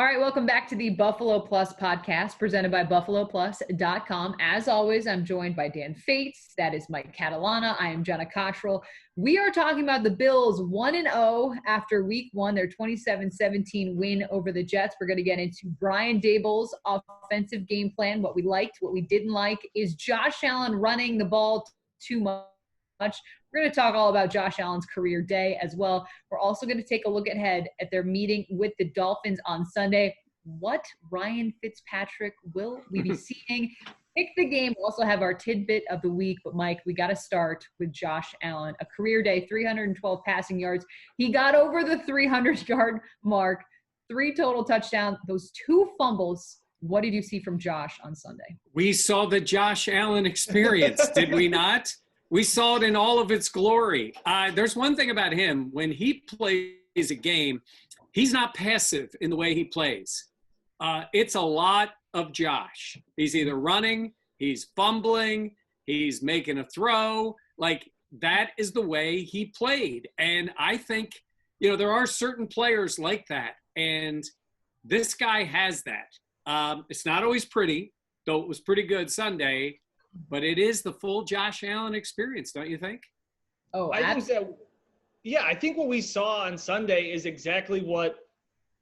All right, welcome back to the Buffalo Plus podcast presented by BuffaloPlus.com. As always, I'm joined by Dan Fates. That is Mike Catalana. I am Jenna Cottrell. We are talking about the Bills 1-0 after week one, their 27-17 win over the Jets. We're going to get into Brian Daboll's offensive game plan, what we liked, what we didn't like. Is Josh Allen running the ball too much? We're going to talk all about Josh Allen's career day as well. We're also going to take a look ahead at their meeting with the Dolphins on Sunday. What Ryan Fitzpatrick will we be seeing? Pick the game. We'll also have our tidbit of the week. But, Mike, we got to start with Josh Allen. A career day, 312 passing yards. He got over the 300-yard mark, 3 total touchdowns, those 2 fumbles. What did you see from Josh on Sunday? We saw the Josh Allen experience, did we not? We saw it in all of its glory. There's one thing about him. When he plays a game, he's not passive in the way he plays. It's a lot of Josh. He's either running, he's fumbling, he's making a throw. Like, that is the way he played. And I think, there are certain players like that. And this guy has that. It's not always pretty, though it was pretty good Sunday. But it is the full Josh Allen experience, don't you think? Oh, I think what we saw on Sunday is exactly what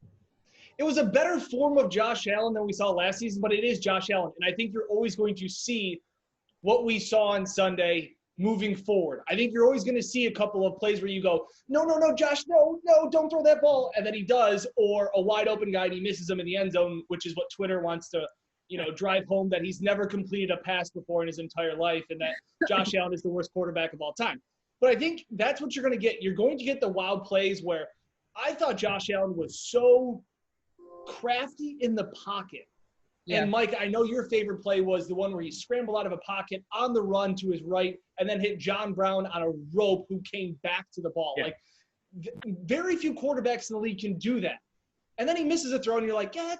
– it was a better form of Josh Allen than we saw last season, but it is Josh Allen. And I think you're always going to see what we saw on Sunday moving forward. I think you're always going to see a couple of plays where you go, no, Josh, no, don't throw that ball. And then he does, or a wide open guy and he misses him in the end zone, which is what Twitter wants to – drive home that he's never completed a pass before in his entire life and that Josh Allen is the worst quarterback of all time. But I think that's what you're going to get. You're going to get the wild plays where I thought Josh Allen was so crafty in the pocket. Yeah. And, Mike, I know your favorite play was the one where he scrambled out of a pocket on the run to his right and then hit John Brown on a rope who came back to the ball. Yeah. Like, very few quarterbacks in the league can do that. And then he misses a throw and you're like, yeah,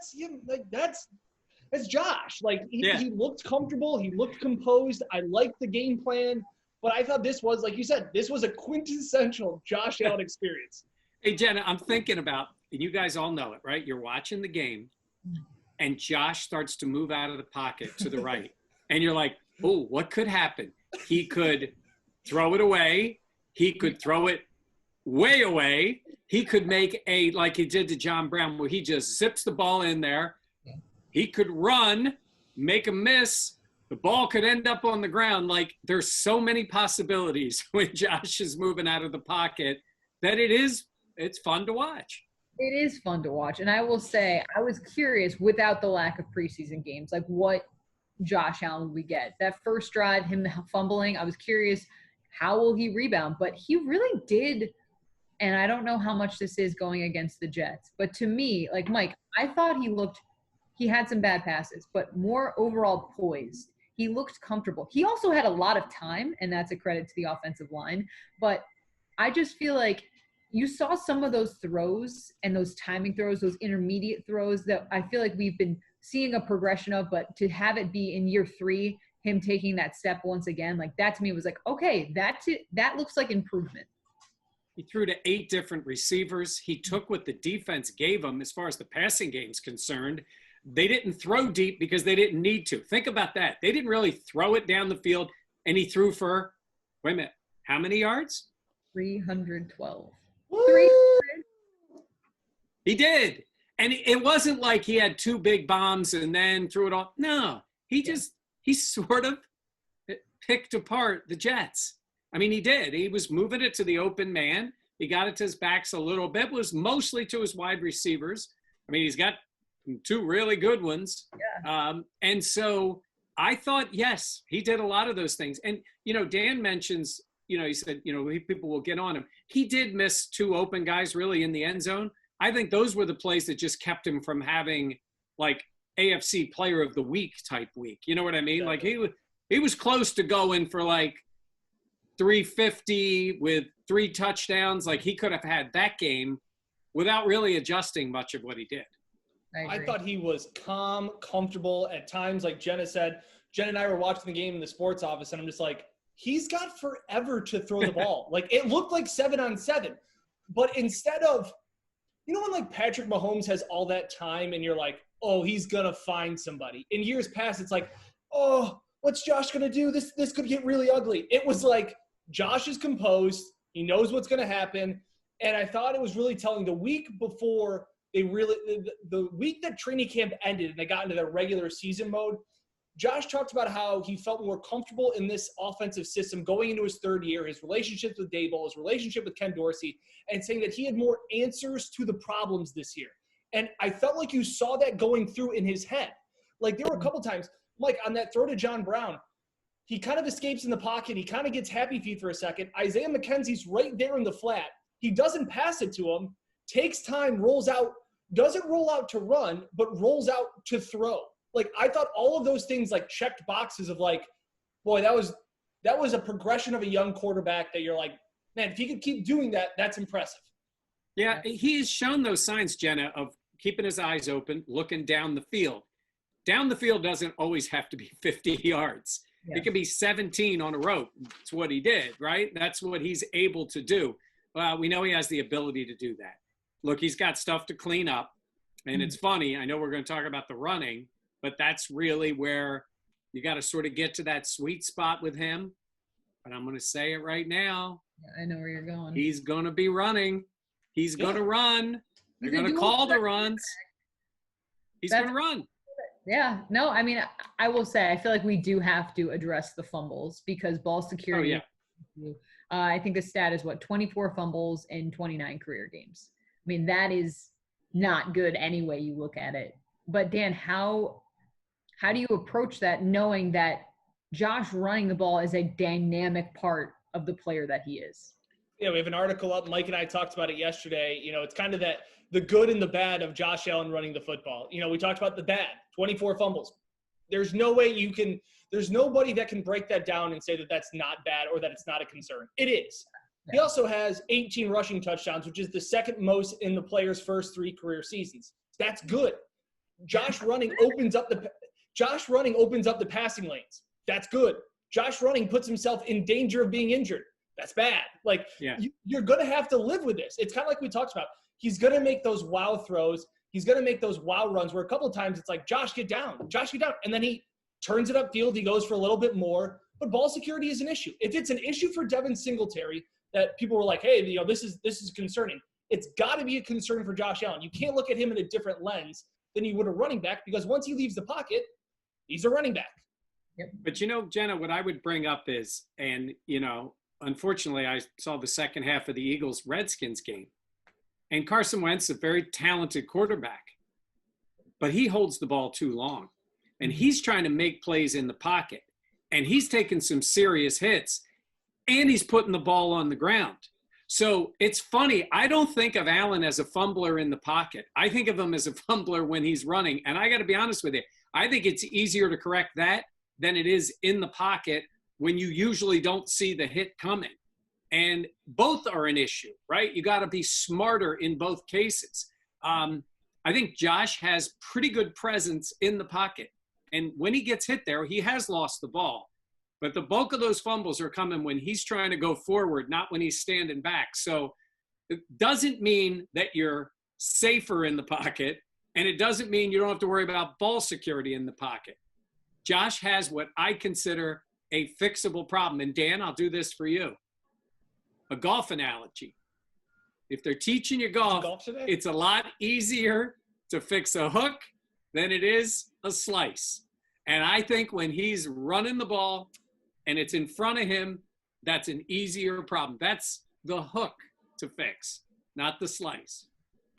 that's Josh. Like, he looked comfortable. He looked composed. I liked the game plan. But I thought this was, like you said, this was a quintessential Josh Allen experience. Hey, Jenna, I'm thinking about, and you guys all know it, right? You're watching the game, and Josh starts to move out of the pocket to the right. And you're like, oh, what could happen? He could throw it away. He could throw it way away. He could make like he did to John Brown, where he just zips the ball in there. He could run, make a miss. The ball could end up on the ground. Like, there's so many possibilities when Josh is moving out of the pocket that it's fun to watch. It is fun to watch. And I will say, I was curious without the lack of preseason games, like what Josh Allen we get. That first drive, him fumbling, I was curious, how will he rebound? But he really did. And I don't know how much this is going against the Jets. But to me, like Mike, I thought he had some bad passes, but more overall poised. He looked comfortable. He also had a lot of time, and that's a credit to the offensive line. But I just feel like you saw some of those throws and those timing throws, those intermediate throws that I feel like we've been seeing a progression of, but to have it be in year 3, him taking that step once again, like that to me was like, okay, that looks like improvement. He threw to 8 different receivers. He took what the defense gave him as far as the passing game is concerned. They didn't throw deep because they didn't need to. Think about that. They didn't really throw it down the field, and he threw for, wait a minute, how many yards? 312. 300. He did. And it wasn't like he had 2 big bombs and then threw it all. No, he sort of picked apart the Jets. I mean, he did. He was moving it to the open man. He got it to his backs a little bit. It was mostly to his wide receivers. I mean, he's got 2 really good ones. Yeah. And so I thought, yes, he did a lot of those things. And, Dan mentions, he said, people will get on him. He did miss 2 open guys really in the end zone. I think those were the plays that just kept him from having like AFC Player of the Week type week. You know what I mean? Exactly. Like he was close to going for like 350 with 3 touchdowns. Like he could have had that game without really adjusting much of what he did. I thought he was calm, comfortable at times. Like Jenna said, Jen and I were watching the game in the sports office, and I'm just like, he's got forever to throw the ball. Like, it looked like 7-on-7. But instead of, you know when like Patrick Mahomes has all that time and you're like, oh, he's gonna find somebody. In years past, it's like, oh, what's Josh gonna do? This could get really ugly. It was like Josh is composed, he knows what's gonna happen. And I thought it was really telling. The week before the week that training camp ended and they got into their regular season mode, Josh talked about how he felt more comfortable in this offensive system going into his third year, his relationships with Daboll, his relationship with Ken Dorsey, and saying that he had more answers to the problems this year. And I felt like you saw that going through in his head. Like there were a couple times, like on that throw to John Brown, he kind of escapes in the pocket. He kind of gets happy feet for a second. Isaiah McKenzie's right there in the flat. He doesn't pass it to him, takes time, rolls out, doesn't roll out to run, but rolls out to throw. Like I thought all of those things like checked boxes of like, boy, that was a progression of a young quarterback that you're like, man, if he could keep doing that, that's impressive. Yeah, he has shown those signs, Jenna, of keeping his eyes open, looking down the field. Down the field doesn't always have to be 50 yards. Yeah. It can be 17 on a rope. That's what he did, right? That's what he's able to do. We know he has the ability to do that. Look, he's got stuff to clean up. And it's funny, I know we're going to talk about the running, but that's really where you got to sort of get to that sweet spot with him. But I'm going to say it right now. Yeah, I know where you're going. He's going to be running. He's going to run. They're going to call the runs. He's going to run. Yeah. No, I mean, I will say, I feel like we do have to address the fumbles because ball security. Oh, yeah. I think the stat is 24 fumbles in 29 career games. I mean, that is not good any way you look at it. But Dan, how do you approach that knowing that Josh running the ball is a dynamic part of the player that he is? Yeah, we have an article up. Mike and I talked about it yesterday. You know, it's kind of that the good and the bad of Josh Allen running the football. You know, we talked about the bad, 24 fumbles. There's no way there's nobody that can break that down and say that that's not bad or that it's not a concern. It is. Yeah. He also has 18 rushing touchdowns, which is the second most in the player's first 3 career seasons. That's good. Josh running opens up the passing lanes. That's good. Josh running puts himself in danger of being injured. That's bad. Like, you're going to have to live with this. It's kind of like we talked about. He's going to make those wow throws. He's going to make those wow runs where a couple of times it's like, Josh, get down. Josh, get down. And then he turns it upfield. He goes for a little bit more. But ball security is an issue. If it's an issue for Devin Singletary that people were like, hey, this is concerning, it's got to be a concern for Josh Allen. You can't look at him in a different lens than you would a running back because once he leaves the pocket, he's a running back. Yep. But, Jenna, what I would bring up is, and, unfortunately, I saw the second half of the Eagles-Redskins game. And Carson Wentz is a very talented quarterback. But he holds the ball too long. And he's trying to make plays in the pocket. And he's taking some serious hits. And he's putting the ball on the ground. So it's funny. I don't think of Allen as a fumbler in the pocket. I think of him as a fumbler when he's running. And I got to be honest with you. I think it's easier to correct that than it is in the pocket when you usually don't see the hit coming. And both are an issue, right? You got to be smarter in both cases. I think Josh has pretty good presence in the pocket. And when he gets hit there, he has lost the ball. But the bulk of those fumbles are coming when he's trying to go forward, not when he's standing back. So it doesn't mean that you're safer in the pocket. And it doesn't mean you don't have to worry about ball security in the pocket. Josh has what I consider a fixable problem. And Dan, I'll do this for you. A golf analogy. If they're teaching you golf, it's a lot easier to fix a hook than it is a slice. And I think when he's running the ball and it's in front of him, that's an easier problem. That's the hook to fix, not the slice.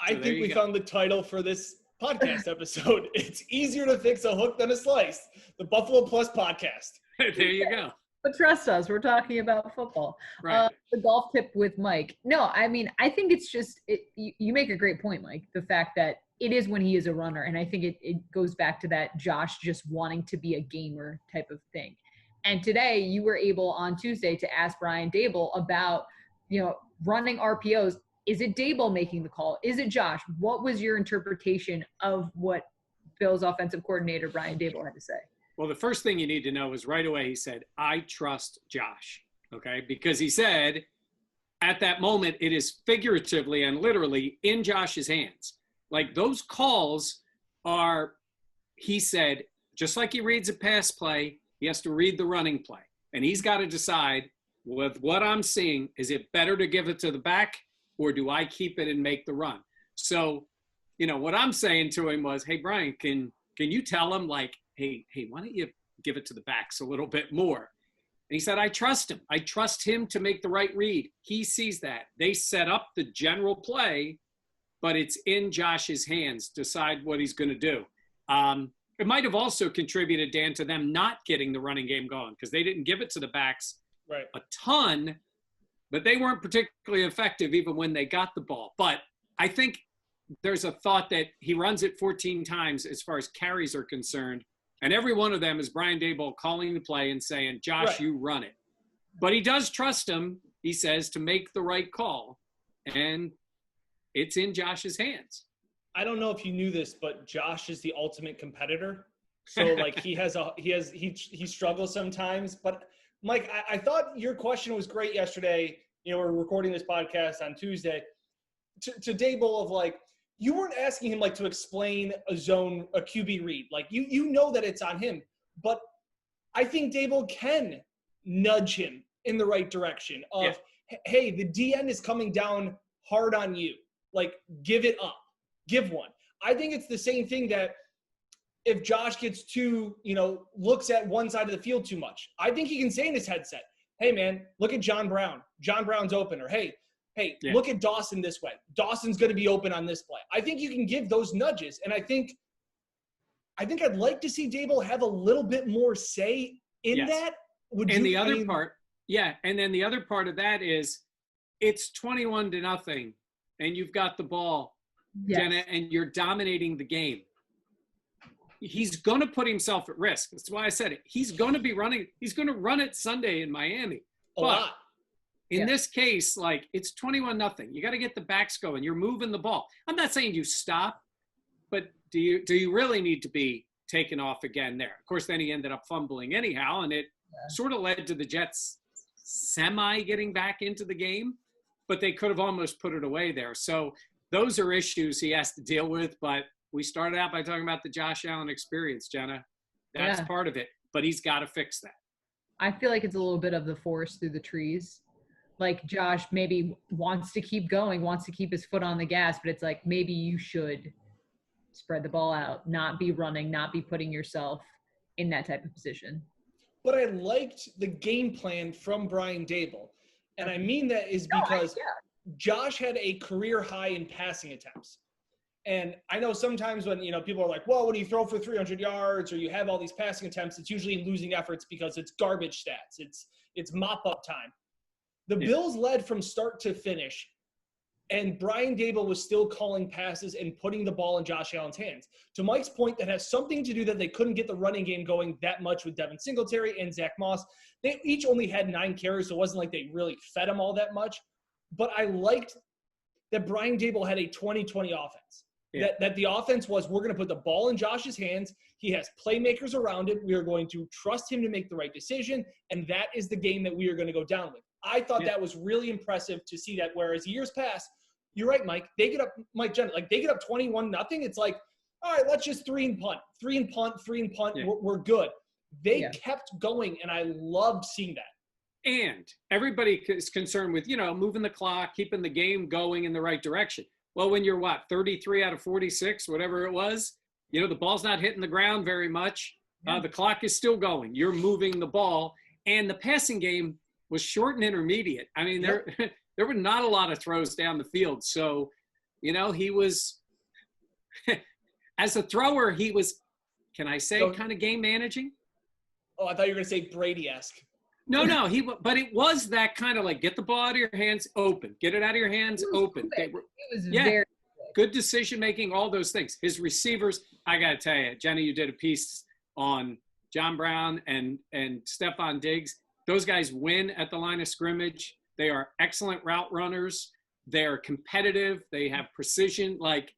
I think we found the title for this podcast episode. It's easier to fix a hook than a slice. The Buffalo Plus podcast. There you go. But trust us, we're talking about football. Right. The golf tip with Mike. No, I mean, I think it's just, you make a great point, Mike, the fact that it is when he is a runner. And I think it goes back to that Josh just wanting to be a gamer type of thing. And today you were able on Tuesday to ask Brian Daboll about, running RPOs. Is it Daboll making the call? Is it Josh? What was your interpretation of what Bills offensive coordinator Brian Daboll had to say? Well, the first thing you need to know is right away he said, I trust Josh, okay? Because he said at that moment, it is figuratively and literally in Josh's hands. Like those calls are, he said, just like he reads a pass play, he has to read the running play. And he's got to decide, with what I'm seeing, is it better to give it to the back or do I keep it and make the run? So, what I'm saying to him was, hey, Brian, can you tell him, like, hey, why don't you give it to the backs a little bit more? And he said, I trust him. I trust him to make the right read. He sees that. They set up the general play, but it's in Josh's hands to decide what he's going to do. It might have also contributed, Dan, to them not getting the running game going because they didn't give it to the backs a ton, but they weren't particularly effective even when they got the ball. But I think there's a thought that he runs it 14 times as far as carries are concerned, and every one of them is Brian Daboll calling the play and saying, Josh, you run it. But he does trust him, he says, to make the right call, and it's in Josh's hands. I don't know if you knew this, but Josh is the ultimate competitor. So like he struggles sometimes. But Mike, I thought your question was great yesterday. We're recording this podcast on Tuesday to Daboll of like, you weren't asking him like to explain a QB read. Like you know that it's on him, but I think Daboll can nudge him in the right direction of, hey, the DN is coming down hard on you. Like give it up. Give one. I think it's the same thing that if Josh gets looks at one side of the field too much, I think he can say in his headset, hey, man, look at John Brown. John Brown's open. Or, hey, look at Dawson this way. Dawson's going to be open on this play. I think you can give those nudges. And I think I'd like to see Daboll have a little bit more say in that. And then the other part of that is it's 21-0 and you've got the ball. Jenna, and you're dominating the game. He's going to put himself at risk. That's why I said it. He's going to be running. He's going to run it Sunday in Miami. A lot. In this case, like it's 21-0. You got to get the backs going. You're moving the ball. I'm not saying you stop, but do you really need to be taken off again there? Of course, then he ended up fumbling anyhow, and it sort of led to the Jets semi getting back into the game, but they could have almost put it away there. So those are issues he has to deal with, but we started out by talking about the Josh Allen experience, Jenna. That's part of it, but he's got to fix that. I feel like it's a little bit of the forest through the trees. Like Josh maybe wants to keep going, wants to keep his foot on the gas, but it's like maybe you should spread the ball out, not be running, not be putting yourself in that type of position. But I liked the game plan from Brian Daboll. And I mean that is because Josh had a career high in passing attempts. And I know sometimes when, people are like, well, when you throw for 300 yards or you have all these passing attempts, it's usually in losing efforts because it's garbage stats. It's mop-up time. The Bills led from start to finish, and Brian Daboll was still calling passes and putting the ball in Josh Allen's hands. To Mike's point, that has something to do that they couldn't get the running game going that much with Devin Singletary and Zach Moss. They each only had 9 carries, so it wasn't like they really fed them all that much. But I liked that Brian Daboll had a 20-20 offense. That the offense was, we're going to put the ball in Josh's hands. He has playmakers around him. We are going to trust him to make the right decision, and that is the game that we are going to go down with. I thought that was really impressive to see that, whereas years past, you're right, Mike, they get up 21-0. It's like, all right, let's just 3 and punt. We're good. They kept going, and I loved seeing that. And everybody is concerned with, moving the clock, keeping the game going in the right direction. Well, when you're 33 out of 46, whatever it was, the ball's not hitting the ground very much. The clock is still going. You're moving the ball. And the passing game was short and intermediate. I mean, there were not a lot of throws down the field. So, he was, as a thrower, he was, can I say, kind of game managing? Oh, I thought you were going to say Brady-esque. No, but it was that kind of like, get the ball out of your hands, open. Get it out of your hands, open. It was very good decision-making, all those things. His receivers, I got to tell you, Jenny, you did a piece on John Brown and Stephon Diggs. Those guys win at the line of scrimmage. They are excellent route runners. They're competitive. They have precision. Like,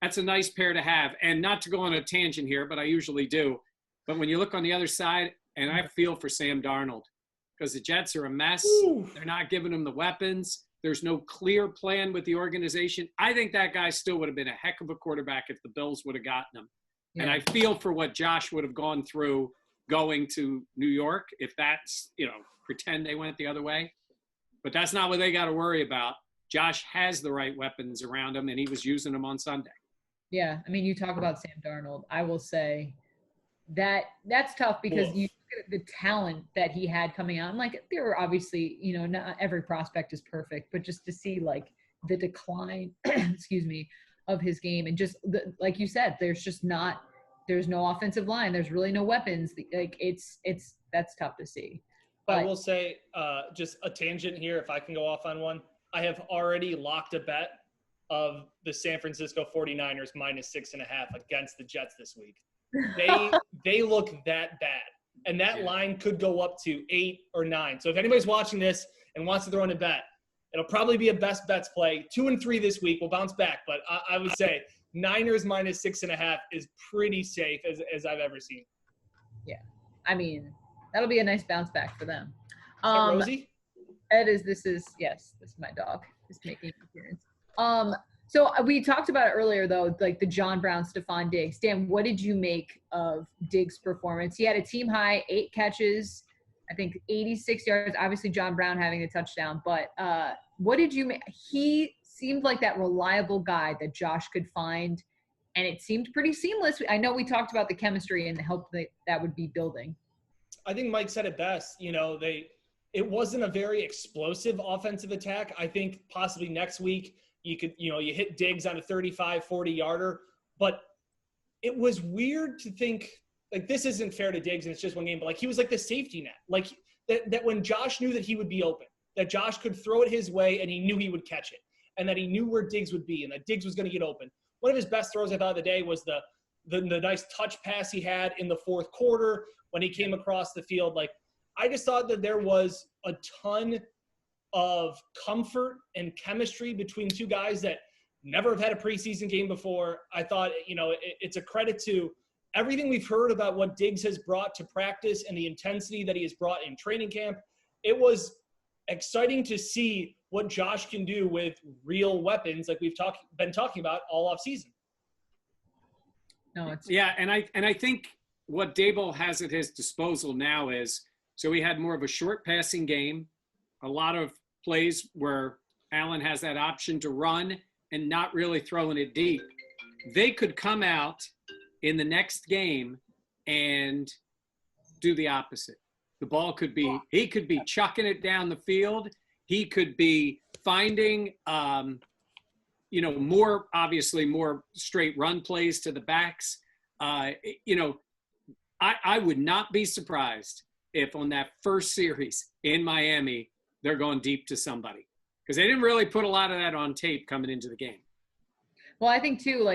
that's a nice pair to have. And not to go on a tangent here, but I usually do. But when you look on the other side, and I feel for Sam Darnold, because the Jets are a mess. Ooh. They're not giving him the weapons. There's no clear plan with the organization. I think that guy still would have been a heck of a quarterback if the Bills would have gotten him. Yeah. And I feel for what Josh would have gone through going to New York if that's, pretend they went the other way. But that's not what they got to worry about. Josh has the right weapons around him, and he was using them on Sunday. Yeah, I mean, you talk about Sam Darnold. I will say that's tough because you look at the talent that he had coming out. And, there were obviously, not every prospect is perfect, but just to see, the decline, excuse me, of his game. And just, like you said, there's no offensive line. There's really no weapons. That's tough to see. But I will say, just a tangent here, if I can go off on one. I have already locked a bet of the San Francisco 49ers -6.5 against the Jets this week. They look that bad. And that line could go up to 8 or 9. So if anybody's watching this and wants to throw in a bet, it'll probably be a best bets play. 2 and 3 this week. We'll bounce back. But I would say Niners -6.5 is pretty safe as I've ever seen. Yeah. I mean, that'll be a nice bounce back for them. Is that Rosie? This is my dog is making an appearance. So we talked about it earlier, though, the John Brown, Stephon Diggs. Dan, what did you make of Diggs' performance? He had a team high 8 catches, I think 86 yards. Obviously, John Brown having a touchdown. But what did you make? He seemed like that reliable guy that Josh could find, and it seemed pretty seamless. I know we talked about the chemistry and the help that would be building. I think Mike said it best. It wasn't a very explosive offensive attack. I think possibly next week you could, you hit Diggs on a 35, 40-yarder. But it was weird to think, this isn't fair to Diggs and it's just one game, but he was the safety net. That when Josh knew that he would be open, that Josh could throw it his way and he knew he would catch it, and that he knew where Diggs would be and that Diggs was going to get open. One of his best throws I thought of the day was the nice touch pass he had in the fourth quarter when he came across the field. I just thought that there was a ton of comfort and chemistry between two guys that never have had a preseason game before. I thought, it's a credit to everything we've heard about what Diggs has brought to practice and the intensity that he has brought in training camp. It was exciting to see what Josh can do with real weapons like we've been talking about all off season. No, and I think what Daboll has at his disposal now is, so he had more of a short passing game, a lot of plays where Allen has that option to run and not really throwing it deep. They could come out in the next game and do the opposite. The ball could be, he could be chucking it down the field. He could be finding, more straight run plays to the backs. I would not be surprised if on that first series in Miami, they're going deep to somebody, because they didn't really put a lot of that on tape coming into the game. Well, I think too,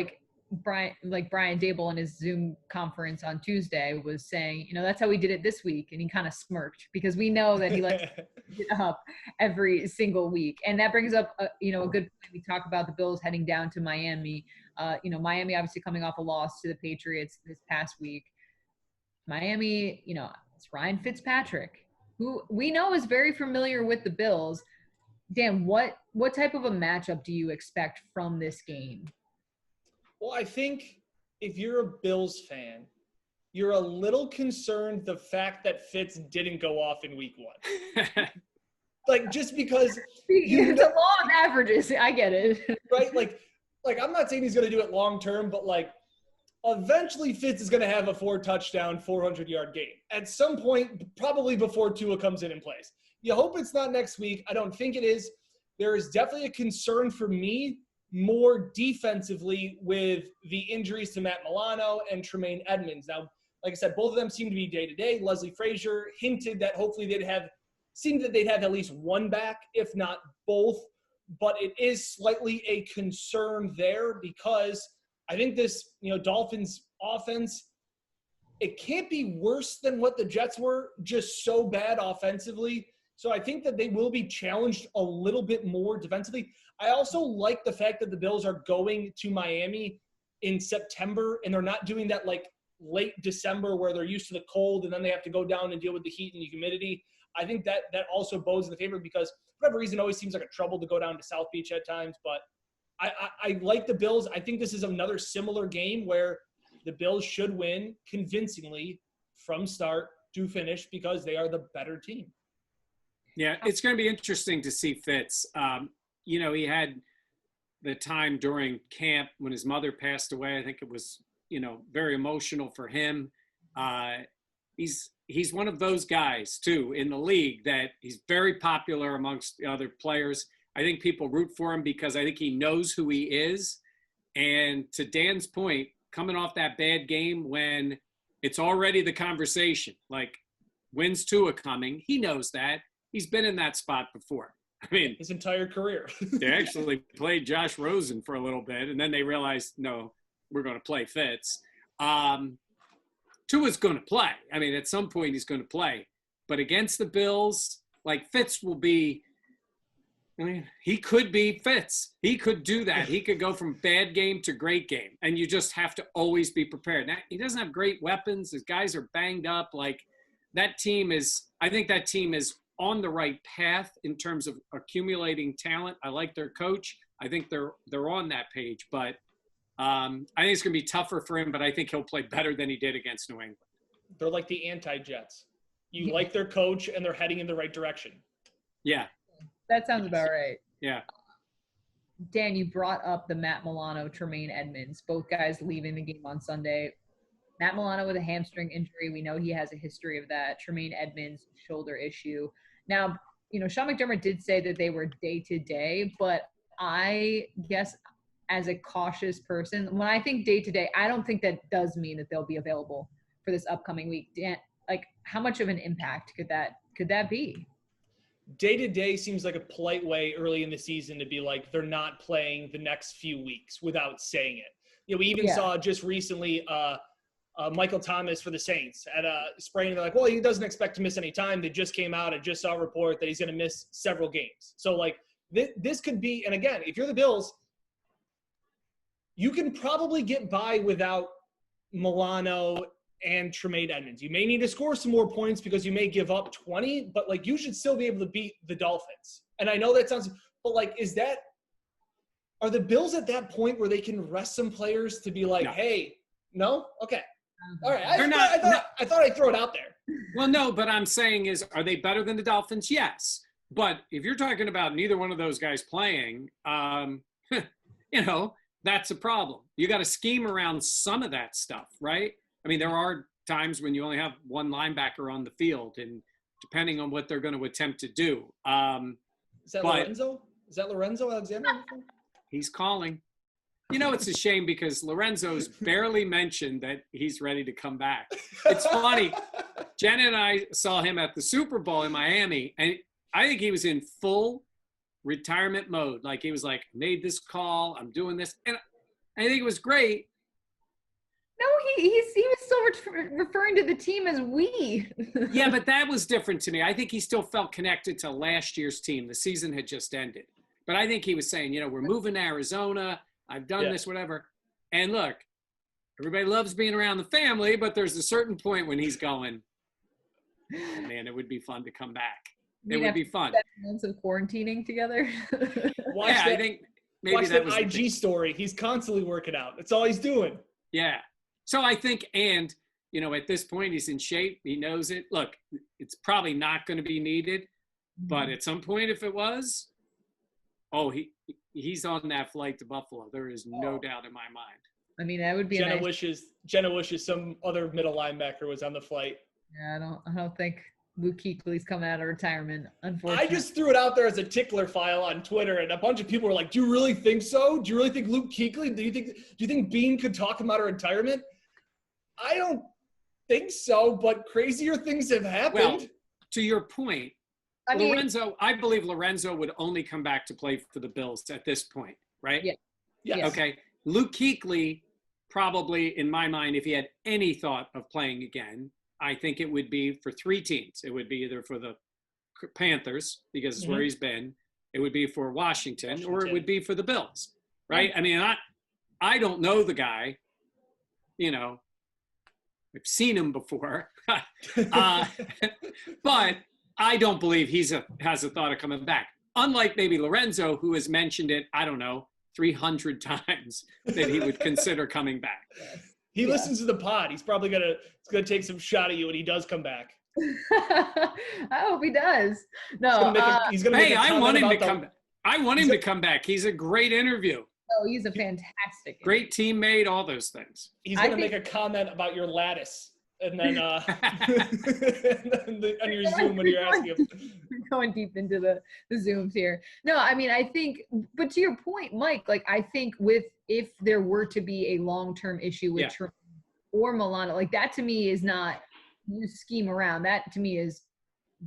Brian Daboll in his Zoom conference on Tuesday was saying, that's how we did it this week. And he kind of smirked because we know that he likes to get up every single week. And that brings up, a good point. We talk about the Bills heading down to Miami. Miami obviously coming off a loss to the Patriots this past week. Miami, it's Ryan Fitzpatrick, who we know is very familiar with the Bills. Dan, what type of a matchup do you expect from this game? Well, I think if you're a Bills fan, you're a little concerned the fact that Fitz didn't go off in week 1. Just because the law of averages, I get it. Right? I'm not saying he's going to do it long term, but eventually Fitz is going to have a 4-touchdown, 400-yard game at some point, probably before Tua comes in and plays. You hope it's not next week. I don't think it is. There is definitely a concern for me more defensively with the injuries to Matt Milano and Tremaine Edmonds. Now, like I said, both of them seem to be day-to-day. Leslie Frazier hinted that hopefully they'd have at least one back, if not both. But it is slightly a concern there because I think this, Dolphins offense, it can't be worse than what the Jets were, just so bad offensively. So I think that they will be challenged a little bit more defensively. I also like the fact that the Bills are going to Miami in September, and they're not doing that late December where they're used to the cold and then they have to go down and deal with the heat and the humidity. I think that also bodes in the favor because for whatever reason, it always seems like a trouble to go down to South Beach at times. But I like the Bills. I think this is another similar game where the Bills should win convincingly from start to finish because they are the better team. Yeah, it's going to be interesting to see Fitz. He had the time during camp when his mother passed away. I think it was, very emotional for him. He's one of those guys, too, in the league that he's very popular amongst the other players. I think people root for him because I think he knows who he is. And to Dan's point, coming off that bad game when it's already the conversation, like, when's Tua coming? He knows that. He's been in that spot before. I mean, his entire career. They actually played Josh Rosen for a little bit, and then they realized, no, we're going to play Fitz. Tua's going to play. I mean, at some point he's going to play. But against the Bills, like Fitz will be – I mean, he could be Fitz. He could do that. He could go from bad game to great game, and you just have to always be prepared. Now, he doesn't have great weapons. His guys are banged up. Like, that team is – I think that team is – on the right path in terms of accumulating talent. I like their coach. I think they're on that page, but I think it's going to be tougher for him, but I think he'll play better than he did against New England. They're like the anti-Jets. You like their coach and they're heading in the right direction. Yeah. That sounds about right. Yeah. Dan, you brought up the Matt Milano, Tremaine Edmonds, both guys leaving the game on Sunday. Matt Milano with a hamstring injury. We know he has a history of that. Tremaine Edmonds, shoulder issue. Now, Sean McDermott did say that they were day-to-day, but I guess as a cautious person, when I think day-to-day, I don't think that does mean that they'll be available for this upcoming week. Dan, like, how much of an impact could that be? Day-to-day seems like a polite way early in the season to be like, they're not playing the next few weeks without saying it. We even saw just recently Michael Thomas for the Saints at a sprain. They're like, well, he doesn't expect to miss any time. They just came out and just saw a report that he's going to miss several games. So, like, this could be – and, again, if you're the Bills, you can probably get by without Milano and Tremaine Edmonds. You may need to score some more points because you may give up 20, but, like, you should still be able to beat the Dolphins. And I know that sounds – but, like, are the Bills at that point where they can rest some players to be like, No. hey, no? Okay. All right. I thought I'd throw it out there. Well, no, but I'm saying is, are they better than the Dolphins? Yes. But if you're talking about neither one of those guys playing, that's a problem. You got to scheme around some of that stuff, right? I mean, there are times when you only have one linebacker on the field, and depending on what they're going to attempt to do. Is that Lorenzo? Is that Lorenzo Alexander? He's calling. It's a shame because Lorenzo's barely mentioned that he's ready to come back. It's funny. Jen and I saw him at the Super Bowl in Miami, and I think he was in full retirement mode. Like, he was like, made this call, I'm doing this. And I think it was great. No, he was still referring to the team as we. Yeah, but that was different to me. I think he still felt connected to last year's team. The season had just ended. But I think he was saying, we're moving to Arizona. I've done this, whatever. And look, everybody loves being around the family, but there's a certain point when he's going, oh, man, it would be fun to come back. It would be fun. Months of quarantining together. I think maybe watch that was IG story. He's constantly working out. That's all he's doing. Yeah. So I think, and, at this point, he's in shape. He knows it. Look, it's probably not going to be needed, but at some point, if it was, he's on that flight to Buffalo. There is no doubt in my mind. I mean, that would be Jenna wishes some other middle linebacker was on the flight. Yeah, I don't think Luke Kuechly's coming out of retirement, unfortunately. I just threw it out there as a tickler file on Twitter, and a bunch of people were like, do you really think so? Do you really think Luke Kuechly? Do you think Bean could talk him out of retirement? I don't think so, but crazier things have happened. Well, to your point, I believe Lorenzo would only come back to play for the Bills at this point, right? Yeah. Yes. Okay. Luke Kuechly, probably, in my mind, if he had any thought of playing again, I think it would be for three teams. It would be either for the Panthers, because it's where he's been. It would be for Washington, or it would be for the Bills, right? I mean, I don't know the guy. I've seen him before. But I don't believe has a thought of coming back. Unlike maybe Lorenzo, who has mentioned it, I don't know, 300 times that he would consider coming back. He listens to the pod. He's probably gonna take some shot at you when he does come back. I hope he does. No, he's gonna make I want him to come back. I want him to come back. He's a great interview. Oh, he's a fantastic. Great teammate, all those things. He's going to make a comment about your lattice and then on your Zoom when you're asking him. Going deep into the Zooms here. No, I mean, I think, but to your point, Mike, like, I think if there were to be a long-term issue with Trent or Milano, like, that to me is not you scheme around. That to me is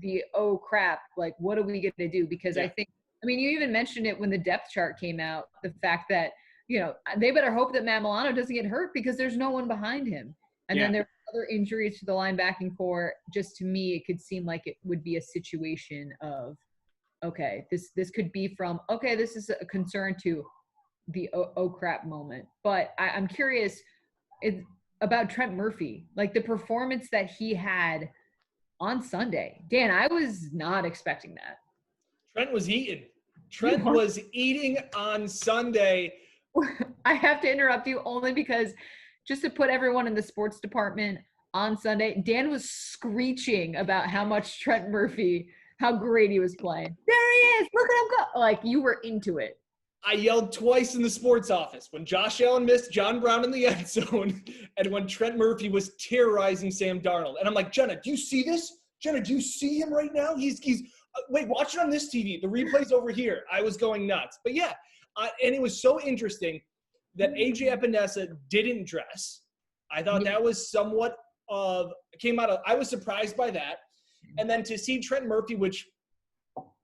the, oh crap, like, what are we going to do? Because I think, I mean, you even mentioned it when the depth chart came out, the fact that, you know, they better hope that Matt Milano doesn't get hurt because there's no one behind him. And then there are other injuries to the linebacking core. Just to me, it could seem like it would be a situation of, okay, this could be from, okay, this is a concern to the oh crap moment. But I'm curious about Trent Murphy, like the performance that he had on Sunday. Dan, I was not expecting that. Trent was eating. Trent was eating on Sunday. I have to interrupt you only because just to put everyone in the sports department on Sunday, Dan was screeching about how much Trent Murphy, how great he was playing. There he is. Look at him go. Like, you were into it. I yelled twice in the sports office when Josh Allen missed John Brown in the end zone and when Trent Murphy was terrorizing Sam Darnold. And I'm like, Jenna, do you see this? Jenna, do you see him right now? He's wait, watch it on this TV. The replay's over here. I was going nuts. But yeah, and it was so interesting that A.J. Epinesa didn't dress. I thought that was somewhat I was surprised by that. And then to see Trent Murphy, which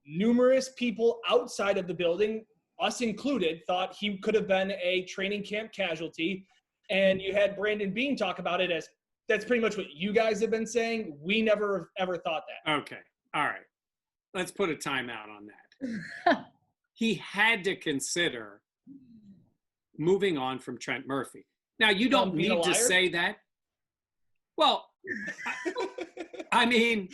numerous people outside of the building, us included, thought he could have been a training camp casualty. And you had Brandon Beane talk about it as, that's pretty much what you guys have been saying. We never ever thought that. Okay. All right. Let's put a timeout on that. He had to consider moving on from Trent Murphy. Now, you don't need to say that. Well, I mean,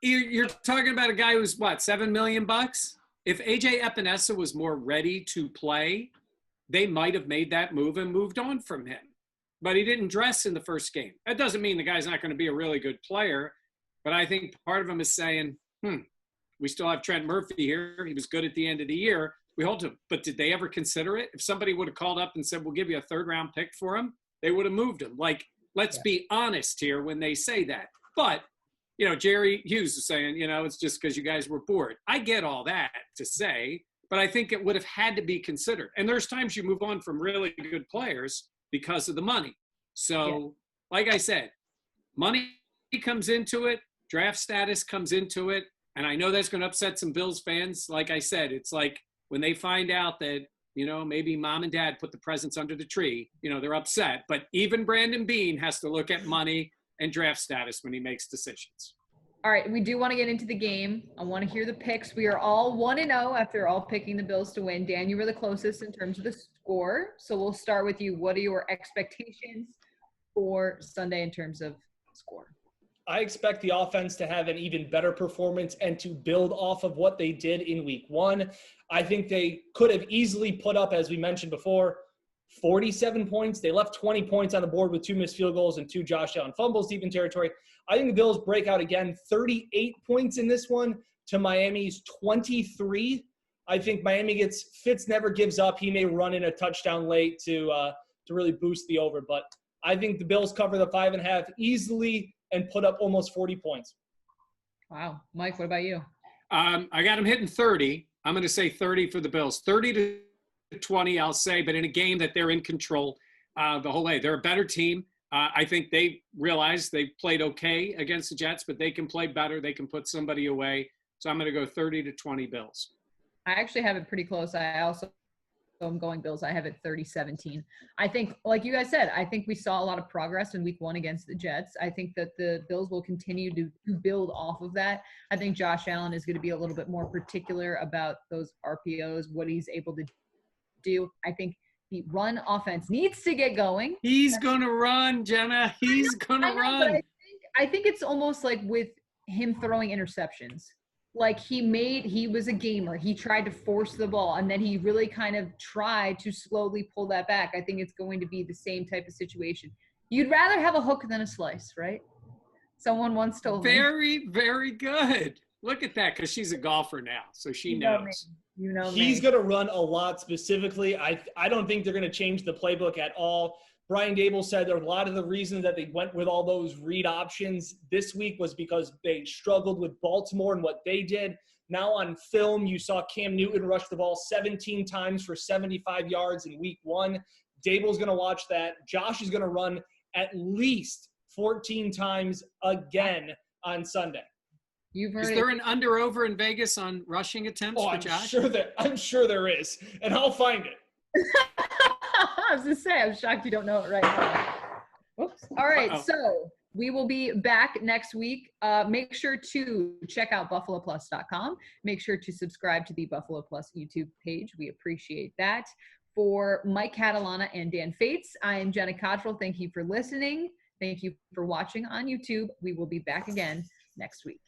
you're talking about a guy who's, what, $7 million? If A.J. Epinesa was more ready to play, they might have made that move and moved on from him. But he didn't dress in the first game. That doesn't mean the guy's not going to be a really good player. But I think part of him is saying, we still have Trent Murphy here. He was good at the end of the year. We hold him. But did they ever consider it? If somebody would have called up and said, we'll give you a third-round pick for him, they would have moved him. Like, let's be honest here when they say that. But, you know, Jerry Hughes is saying, you know, it's just because you guys were bored. I get all that to say, but I think it would have had to be considered. And there's times you move on from really good players because of the money. So, like I said, money comes into it. Draft status comes into it. And I know that's going to upset some Bills fans. Like I said, it's like when they find out that, you know, maybe mom and dad put the presents under the tree, you know, they're upset. But even Brandon Beane has to look at money and draft status when he makes decisions. All right, we do want to get into the game. I want to hear the picks. We are all 1-0 after all picking the Bills to win. Dan, you were the closest in terms of the score. So we'll start with you. What are your expectations for Sunday in terms of score? I expect the offense to have an even better performance and to build off of what they did in week one. I think they could have easily put up, as we mentioned before, 47 points. They left 20 points on the board with 2 missed field goals and 2 Josh Allen fumbles deep in territory. I think the Bills break out again, 38 points in this one to Miami's 23. I think Miami Fitz never gives up. He may run in a touchdown late to really boost the over, but I think the Bills cover the 5.5 easily and put up almost 40 points. Wow. Mike, what about you? I got them hitting 30. I'm going to say 30 for the Bills. 30 to 20, I'll say, but in a game that they're in control the whole way. They're a better team. I think they realize they played okay against the Jets, but they can play better. They can put somebody away. So I'm going to go 30 to 20 Bills. I actually have it pretty close. I'm going Bills. I have it 30-17. I think, like you guys said, I think we saw a lot of progress in week one against the Jets. I think that the Bills will continue to build off of that. I think Josh Allen is going to be a little bit more particular about those RPOs, what he's able to do. I think the run offense needs to get going. He's going to run, Jenna. He's going to run. I think it's almost like with him throwing interceptions. Like he was a gamer. He tried to force the ball, and then he really kind of tried to slowly pull that back. I think it's going to be the same type of situation. You'd rather have a hook than a slice, right? Someone once told me. Very, very good. Look at that, because she's a golfer now, so she knows. You know He's going to run a lot specifically. I don't think they're going to change the playbook at all. Brian Daboll said a lot of the reasons that they went with all those read options this week was because they struggled with Baltimore and what they did. Now on film, you saw Cam Newton rush the ball 17 times for 75 yards in week 1. Daboll's going to watch that. Josh is going to run at least 14 times again on Sunday. You've heard Is there an under-over in Vegas on rushing attempts for Josh? I'm sure there is, and I'll find it. I was going to say, I'm shocked you don't know it right now. Oops. All right, so we will be back next week. Make sure to check out buffaloplus.com. Make sure to subscribe to the Buffalo Plus YouTube page. We appreciate that. For Mike Catalana and Dan Fates, I am Jenna Cottrell. Thank you for listening. Thank you for watching on YouTube. We will be back again next week.